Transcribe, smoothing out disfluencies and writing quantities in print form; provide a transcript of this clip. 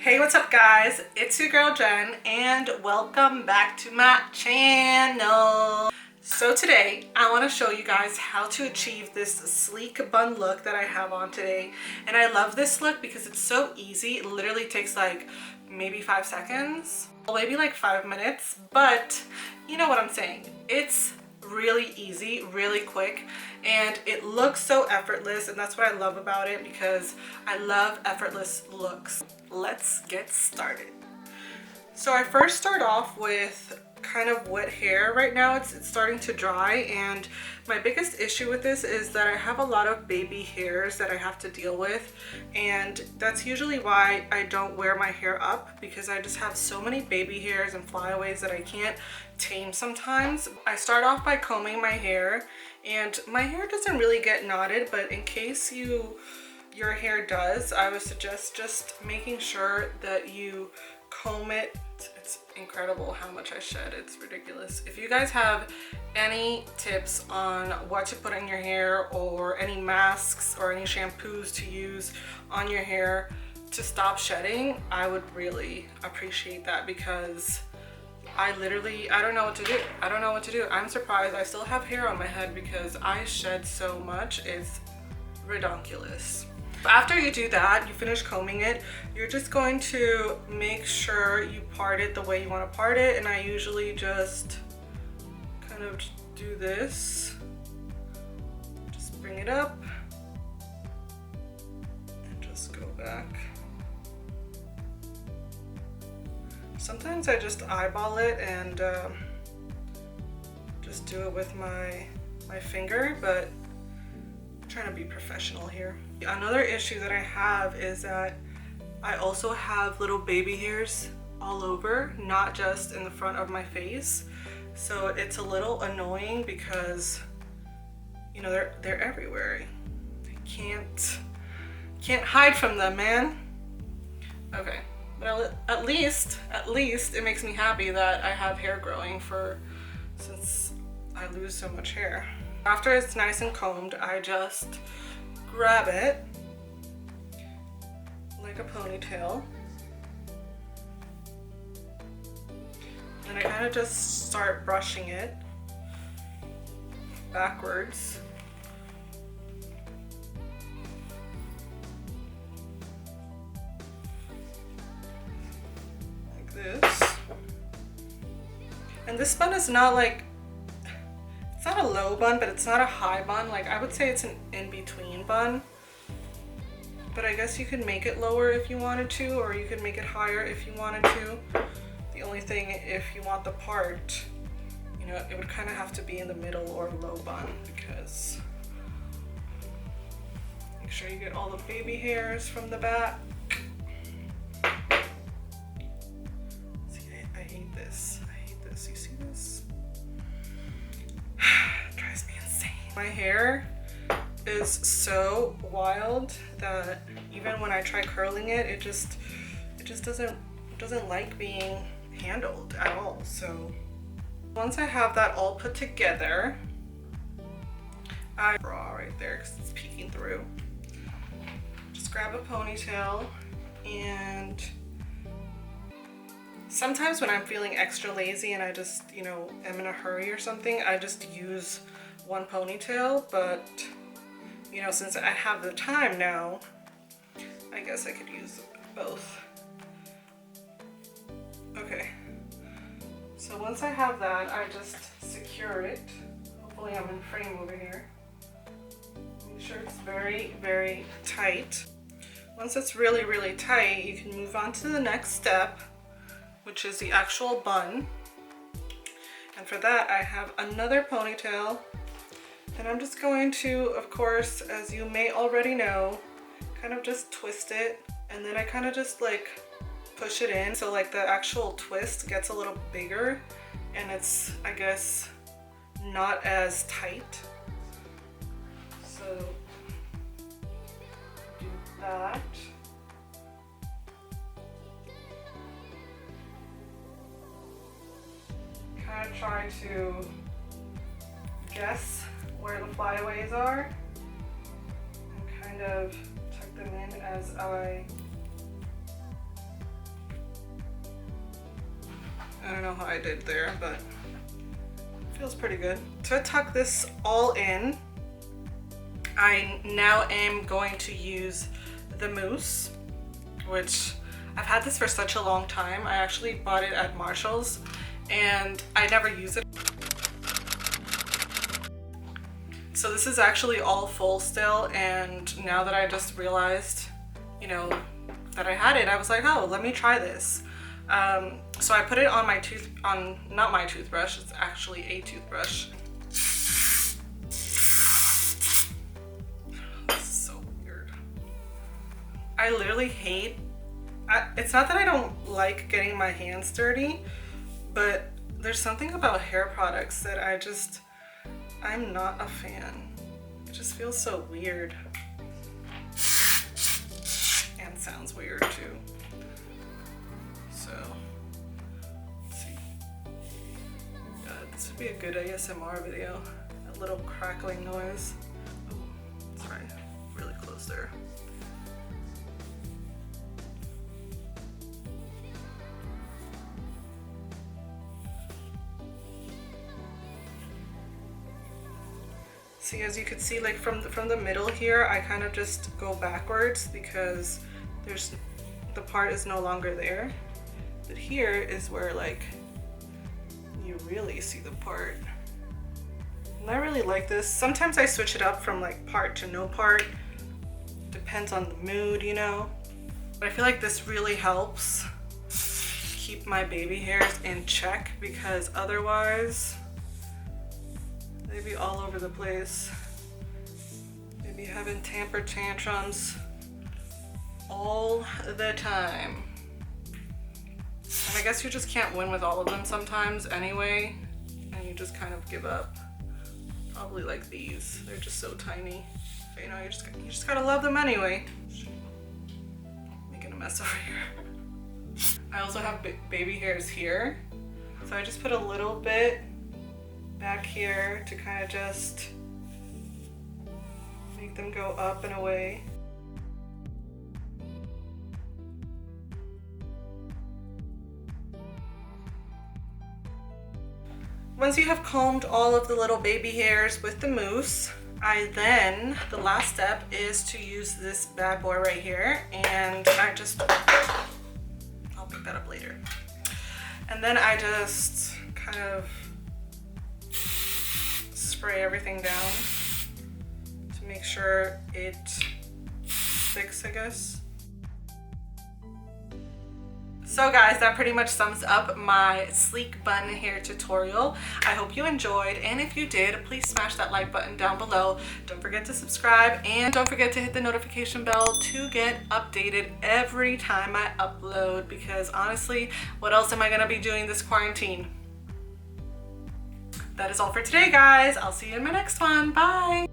Hey, what's up guys? It's your girl Jen and welcome back to my channel. So today I want to show you guys how to achieve this sleek bun look that I have on today. And I love this look because it's so easy. It literally takes like maybe 5 seconds, maybe like 5 minutes, but you know what I'm saying. It's really easy, really quick, and it looks so effortless, and that's what I love about it because I love effortless looks. Let's get started. So I first start off with kind of wet hair. Right now it's starting to dry, and my biggest issue with this is that I have a lot of baby hairs that I have to deal with, and that's usually why I don't wear my hair up, because I just have so many baby hairs and flyaways that I can't tame sometimes. I start off by combing my hair, and my hair doesn't really get knotted, but in case your hair does, I would suggest just making sure that you comb it. It's incredible how much I shed. It's ridiculous. If you guys have any tips on what to put in your hair, or any masks or any shampoos to use on your hair to stop shedding, I would really appreciate that, because I don't know what to do. I don't know what to do. I'm surprised I still have hair on my head because I shed so much. It's ridiculous. After you do that, you finish combing it, you're just going to make sure you part it the way you want to part it. And I usually just kind of do this, just bring it up and just go back. Sometimes I just eyeball it and just do it with my finger, but I'm trying to be professional here. Another issue that I have is that I also have little baby hairs all over, not just in the front of my face. So it's a little annoying because, you know, they're everywhere. I can't hide from them, man. Okay. Well, at least it makes me happy that I have hair growing since I lose so much hair. After it's nice and combed, I just grab it like a ponytail, and I kind of just start brushing it backwards. This. And this bun is not like, it's not a low bun, but it's not a high bun. Like, I would say it's an in-between bun, but I guess you could make it lower if you wanted to, or you could make it higher if you wanted to. The only thing, if you want the part, you know, it would kind of have to be in the middle or low bun, because make sure you get all the baby hairs from the back. I hate this. You see this? It drives me insane. My hair is so wild that even when I try curling it, it just doesn't like being handled at all. So once I have that all put together, I draw right there because it's peeking through. Just grab a ponytail, and sometimes when I'm feeling extra lazy and I just, you know, am in a hurry or something, I just use one ponytail. But, you know, since I have the time now, I guess I could use both. Okay. So once I have that, I just secure it. Hopefully I'm in frame over here. Make sure it's very, very tight. Once it's really, really tight, you can move on to the next step, which is the actual bun. And for that, I have another ponytail, and I'm just going to, of course, as you may already know, kind of just twist it, and then I kind of just like push it in, so like the actual twist gets a little bigger, and it's, I guess, not as tight. So do that. Kind of try to guess where the flyaways are and kind of tuck them in as I I don't know how I did there, but feels pretty good. To tuck this all in, I now am going to use the mousse, which I've had this for such a long time. I actually bought it at Marshall's and I never use it. So this is actually all full still, and now that I just realized, you know, that I had it, I was like, oh, let me try this. So I put it on my not my toothbrush, it's actually a toothbrush. This is so weird. I literally hate, it's not that I don't like getting my hands dirty, but there's something about hair products that I'm not a fan. It just feels so weird. And sounds weird too. So, let's see. This would be a good ASMR video. A little crackling noise. Oh, sorry, really close there. See, as you can see, like from the middle here, I kind of just go backwards because the part is no longer there. But here is where like you really see the part. And I really like this. Sometimes I switch it up from like part to no part. Depends on the mood, you know. But I feel like this really helps keep my baby hairs in check, because otherwise they'd be all over the place. They'd be having temper tantrums all the time. And I guess you just can't win with all of them sometimes anyway, and you just kind of give up. Probably like these, they're just so tiny. But, you know, you just gotta love them anyway. Making a mess over here. I also have baby hairs here, so I just put a little bit back here to kind of just make them go up and away. Once you have combed all of the little baby hairs with the mousse, the last step is to use this bad boy right here, and I'll pick that up later. And then I just kind of spray everything down to make sure it sticks, I guess. So guys, that pretty much sums up my sleek bun hair tutorial. I hope you enjoyed, and if you did, please smash that like button down below. Don't forget to subscribe, and don't forget to hit the notification bell to get updated every time I upload, because honestly, what else am I gonna be doing this quarantine? That is all for today, guys. I'll see you in my next one. Bye.